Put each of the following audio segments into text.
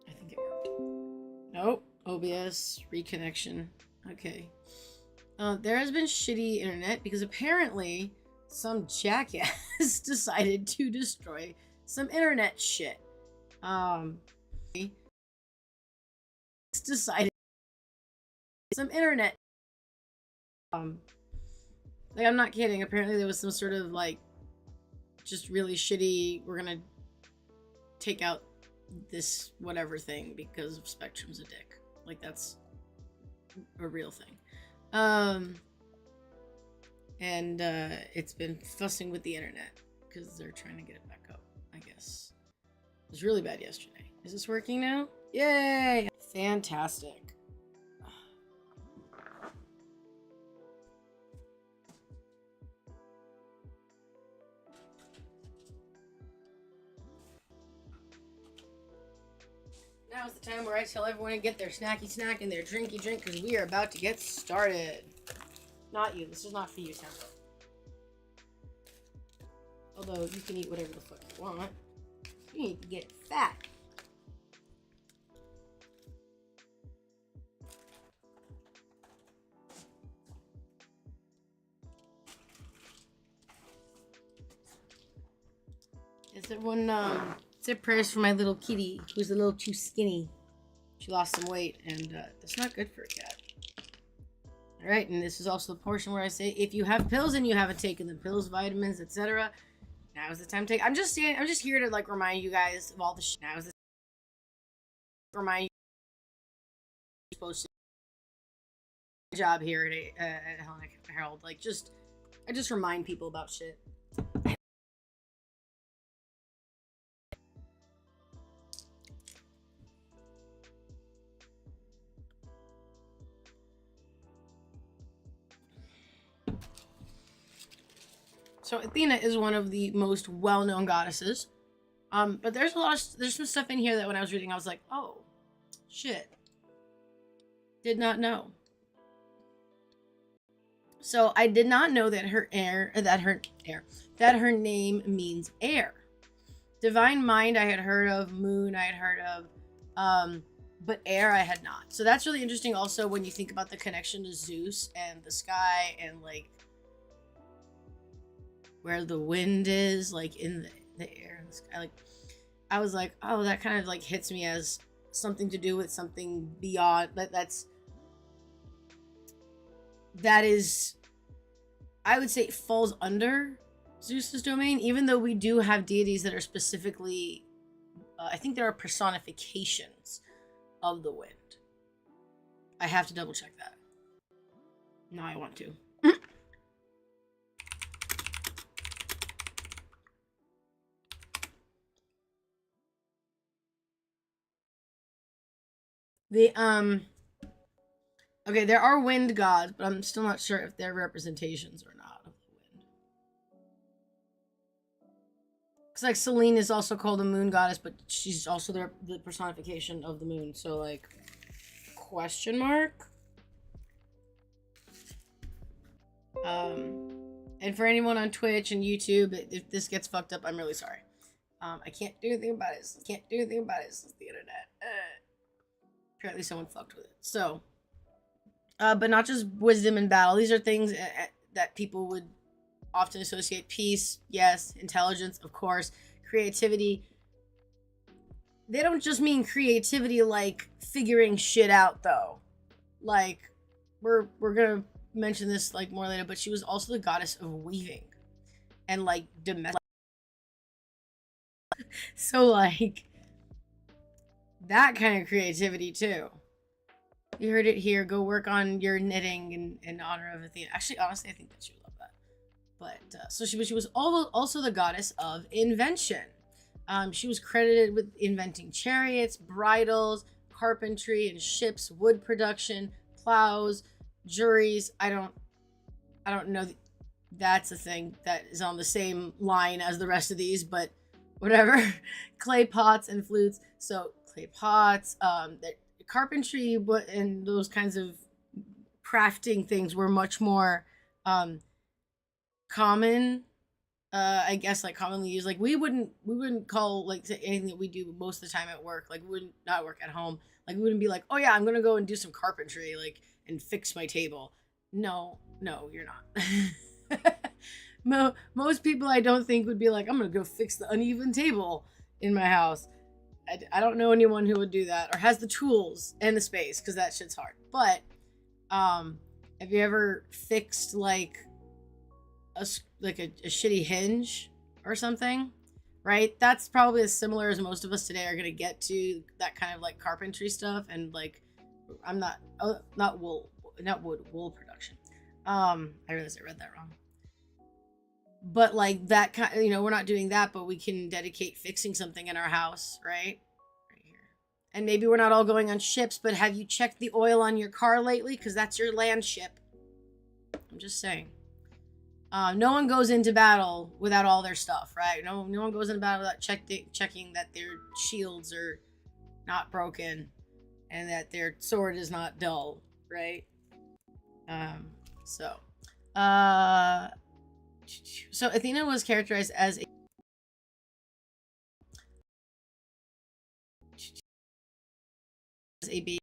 I think it worked. Nope. OBS reconnection. Okay. There has been shitty internet because apparently some jackass decided to destroy some internet shit. Decided some internet. Like I'm not kidding. Apparently there was some sort of like just really shitty. We're gonna take out this whatever thing because of Spectrum's a dick. Like that's a real thing. And it's been fussing with the internet because they're trying to get it back up, I guess. It was really bad yesterday. Is this working now? Yay! Fantastic. Now is the time where I tell everyone to get their snacky snack and their drinky drink because we are about to get started. Not you. This is not for you, Tempo. Although you can eat whatever the fuck you want. You need to get fat. Is it one say prayers for my little kitty who's a little too skinny. She lost some weight and that's not good for a cat. Alright, and this is also the portion where I say if you have pills and you haven't taken the pills, vitamins, etc. Now is the time to take. I'm just here to like remind you guys of all the shit. Now is the remind you supposed to job here at Hellenic Herald. Like I just remind people about shit. So Athena is one of the most well-known goddesses. But there's some stuff in here that when I was reading, I was like, oh, shit. Did not know. So I did not know that her name means air. Divine Mind I had heard of, Moon I had heard of, but air I had not. So that's really interesting also when you think about the connection to Zeus and the sky and like where the wind is, like in the air and the sky. Like I was like, oh, that kind of like hits me as something to do with something beyond that is, I would say, falls under Zeus's domain, even though we do have deities that are specifically, I think there are personifications of the wind. I have to double check that. No, I want to. Okay, there are wind gods, but I'm still not sure if they're representations or not of the wind. Because like Selene is also called a moon goddess, but she's also the personification of the moon. So like, question mark. And for anyone on Twitch and YouTube, if this gets fucked up, I'm really sorry. I can't do anything about it. Can't do anything about it. It's the internet. Apparently someone fucked with it. So, but not just wisdom and battle. These are things that people would often associate. Peace, yes. Intelligence, of course. Creativity. They don't just mean creativity like figuring shit out, though. Like, we're gonna mention this like more later, but she was also the goddess of weaving and like domestic. So like that kind of creativity too. You heard it here. Go work on your knitting in honor of Athena. Actually, honestly, I think that she would love that. But so she was also the goddess of invention. She was credited with inventing chariots, bridles, carpentry, and ships, wood production, plows, juries. I don't know. That's a thing that is on the same line as the rest of these, but whatever. Clay pots and flutes. So clay pots, carpentry, and those kinds of crafting things were much more common I guess like commonly used. Like we wouldn't call like anything that we do most of the time at work. Like we wouldn't not work at home. Like we wouldn't be like, oh yeah, I'm gonna go and do some carpentry, like and fix my table. No, no, you're not. Most people I don't think would be like, I'm gonna go fix the uneven table in my house. I don't know anyone who would do that or has the tools and the space because that shit's hard. But have you ever fixed like a shitty hinge or something? Right? That's probably as similar as most of us today are gonna get to that kind of like carpentry stuff and like I'm not wool production. I realized I read that wrong. But like that kind, we're not doing that, but we can dedicate fixing something in our house, right? Right here. And maybe we're not all going on ships, but have you checked the oil on your car lately? Because that's your land ship. I'm just saying. No one goes into battle without all their stuff, right? No one goes into battle without checking that their shields are not broken and that their sword is not dull, right? So Athena was characterized as a baby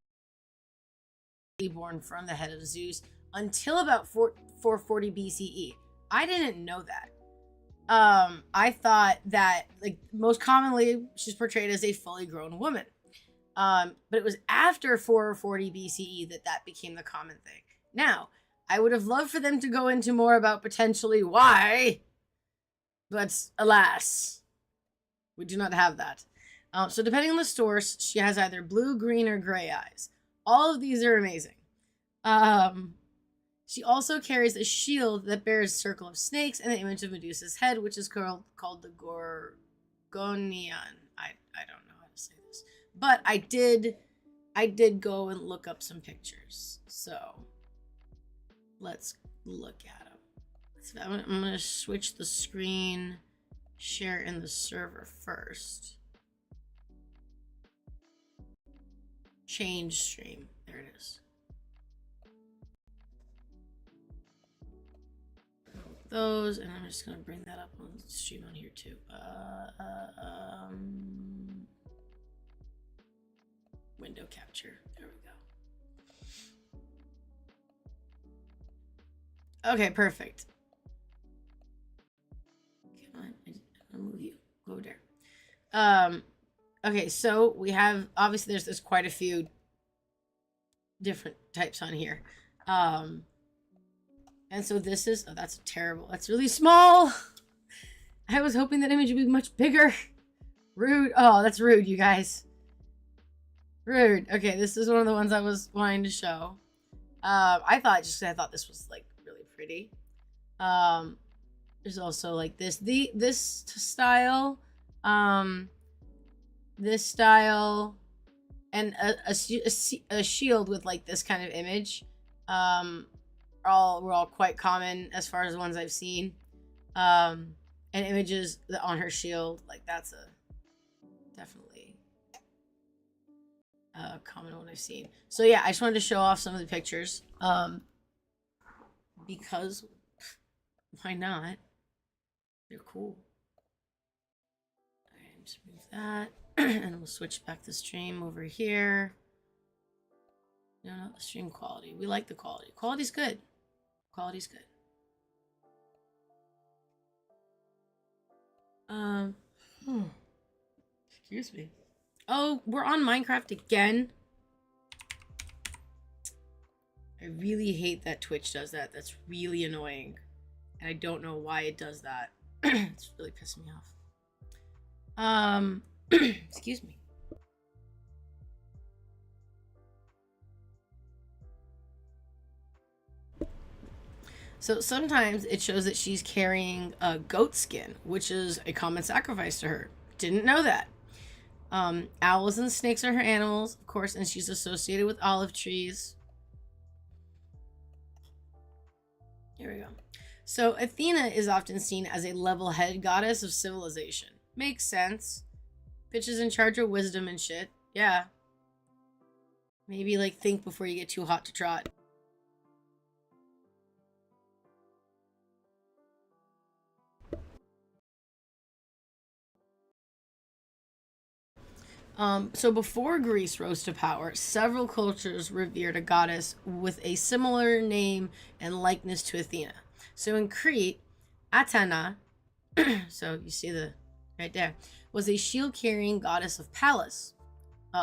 born from the head of Zeus until about 440 BCE. I didn't know that. I thought that like most commonly she's portrayed as a fully grown woman. But it was after 440 BCE that became the common thing. Now, I would have loved for them to go into more about potentially why, but alas, we do not have that. So depending on the source, she has either blue, green, or gray eyes. All of these are amazing. She also carries a shield that bears a circle of snakes and the image of Medusa's head, which is called the Gorgonian. I don't know how to say this, but I did go and look up some pictures. So let's look at them. I'm going to switch the screen, share in the server first. Change stream. There it is. Those, and I'm just going to bring that up on the stream on here too. Window capture. There we go. Okay, perfect. Come on, I'll move you. Go over there. Okay, so we have, obviously there's quite a few different types on here. And so this is, oh, that's terrible. That's really small. I was hoping that image would be much bigger. Rude. Oh, that's rude, you guys. Rude. Okay, this is one of the ones I was wanting to show. I thought this was like really pretty. There's also like this style, and a shield with like this kind of image. Were all quite common as far as the ones I've seen. And images on her shield, like that's definitely a common one I've seen. So yeah, I just wanted to show off some of the pictures. Because why not? They're cool. Alright, just move that. And we'll switch back the stream over here. No, not the stream quality. We like the quality. Quality's good. Quality's good. Excuse me. Oh, we're on Minecraft again. I really hate that Twitch does that. That's really annoying. And I don't know why it does that. It's really pissing me off. Excuse me. So sometimes it shows that she's carrying a goat skin, which is a common sacrifice to her. Didn't know that. Owls and snakes are her animals, of course, and she's associated with olive trees. Here we go. So Athena is often seen as a level-headed goddess of civilization. Makes sense. Bitch is in charge of wisdom and shit. Yeah. Maybe like think before you get too hot to trot. So before Greece rose to power, several cultures revered a goddess with a similar name and likeness to Athena. So in Crete, Atena, so you see the right there, was a shield-carrying goddess of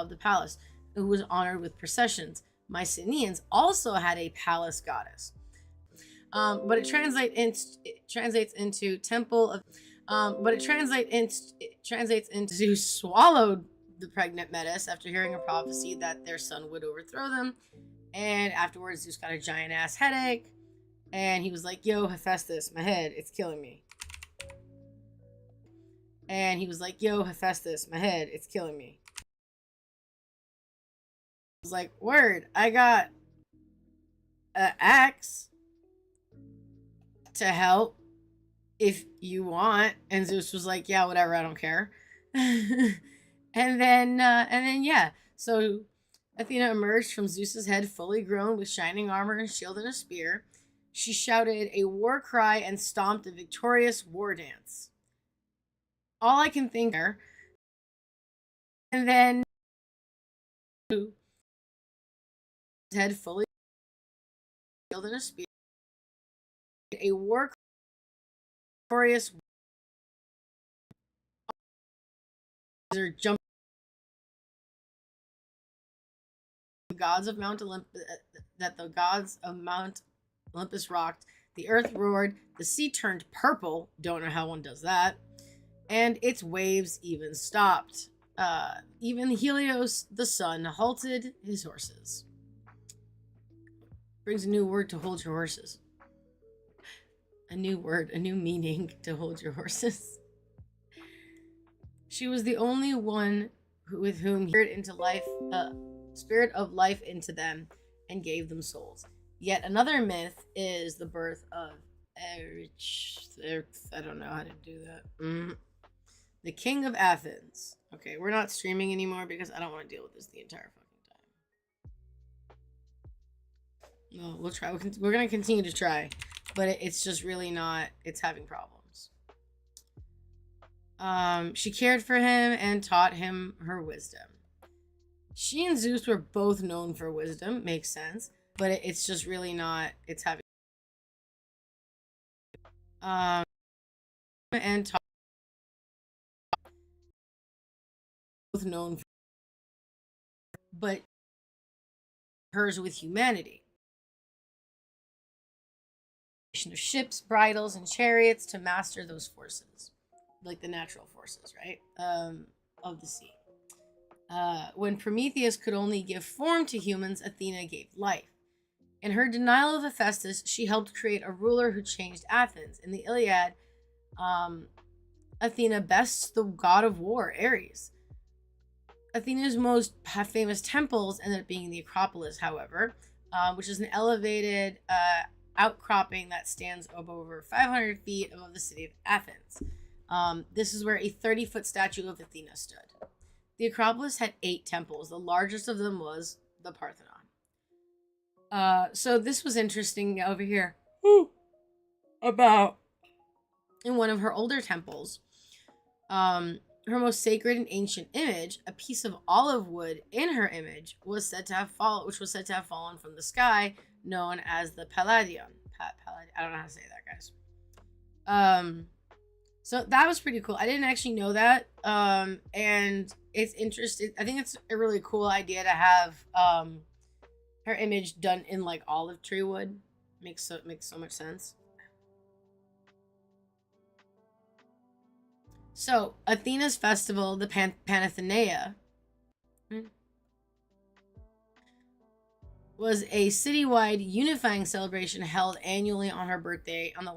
the palace, who was honored with processions. Mycenaeans also had a palace goddess, but it translates into temple of, it translates into Zeus swallowed the pregnant Metis after hearing a prophecy that their son would overthrow them, and afterwards Zeus got a giant ass headache, and he was like, "Yo, Hephaestus, my head, it's killing me." And he was like, "Yo, Hephaestus, my head, it's killing me." I was like, "Word, I got an axe to help if you want." And Zeus was like, "Yeah, whatever, I don't care." And then yeah, so Athena emerged from Zeus's head fully grown with shining armor and shield and a spear. She shouted a war cry and stomped a victorious war dance. All I can think of, and then his head fully shield and a spear, a war victorious jumped the gods of Mount Olympus, that the gods of Mount Olympus rocked. The earth roared, the sea turned purple. Don't know how one does that. And its waves even stopped. Even Helios, the sun, halted his horses. Brings a new word to hold your horses. A new word, a new meaning to hold your horses. She was the only one with whom he into life, spirit of life into them, and gave them souls. Yet another myth is the birth of I don't know how to do that. The king of Athens. Okay, we're not streaming anymore because I don't want to deal with this the entire fucking time. No, we'll try. We're gonna continue to try, but it's just really not. It's having problems. She cared for him and taught him her wisdom. She and Zeus were both known for wisdom. Makes sense, but it's just really not. It's having. And taught both known for, but hers with humanity. Of ships, bridles, and chariots to master those forces, like the natural forces, right? Of the sea. When Prometheus could only give form to humans, Athena gave life. In her denial of Hephaestus, she helped create a ruler who changed Athens. In the Iliad, Athena bests the god of war, Ares. Athena's most famous temples ended up being the Acropolis, however, which is an elevated outcropping that stands over 500 feet above the city of Athens. This is where a 30-foot statue of Athena stood. The Acropolis had 8 temples. The largest of them was the Parthenon. So this was interesting over here. About in one of her older temples, her most sacred and ancient image, a piece of olive wood in her image, was said to have fallen, which was said to have fallen from the sky, known as the Palladium. I don't know how to say that, guys. So that was pretty cool. I didn't actually know that. And it's interesting. I think it's a really cool idea to have her image done in like olive tree wood. Makes so much sense. So Athena's festival, the Panathenaea, was a citywide unifying celebration held annually on her birthday, on the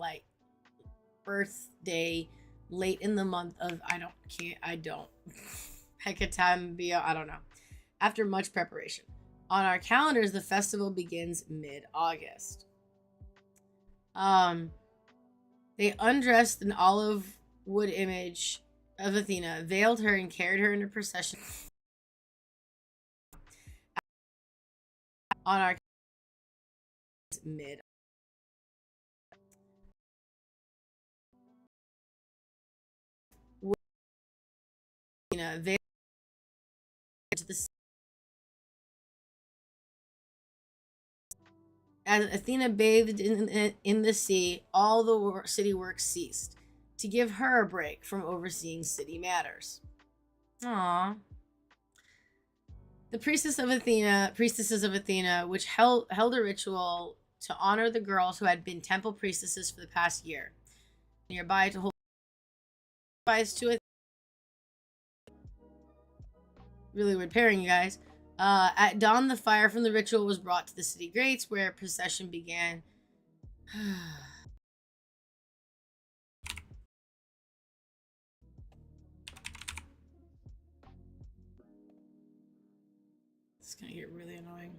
birthday late in the month of Hecatambia, I don't know. After much preparation. On our calendars, the festival begins mid-August. They undressed an olive wood image of Athena, veiled her, and carried her in a procession. On our mid veiled to the As Athena bathed in the sea, all the city work ceased to give her a break from overseeing city matters. Aww. The priestesses of Athena, which held a ritual to honor the girls who had been temple priestesses for the past year, nearby to hold sacrifice to Athena. Really weird pairing, you guys. At dawn, the fire from the ritual was brought to the city gates, where a procession began. It's gonna get really annoying.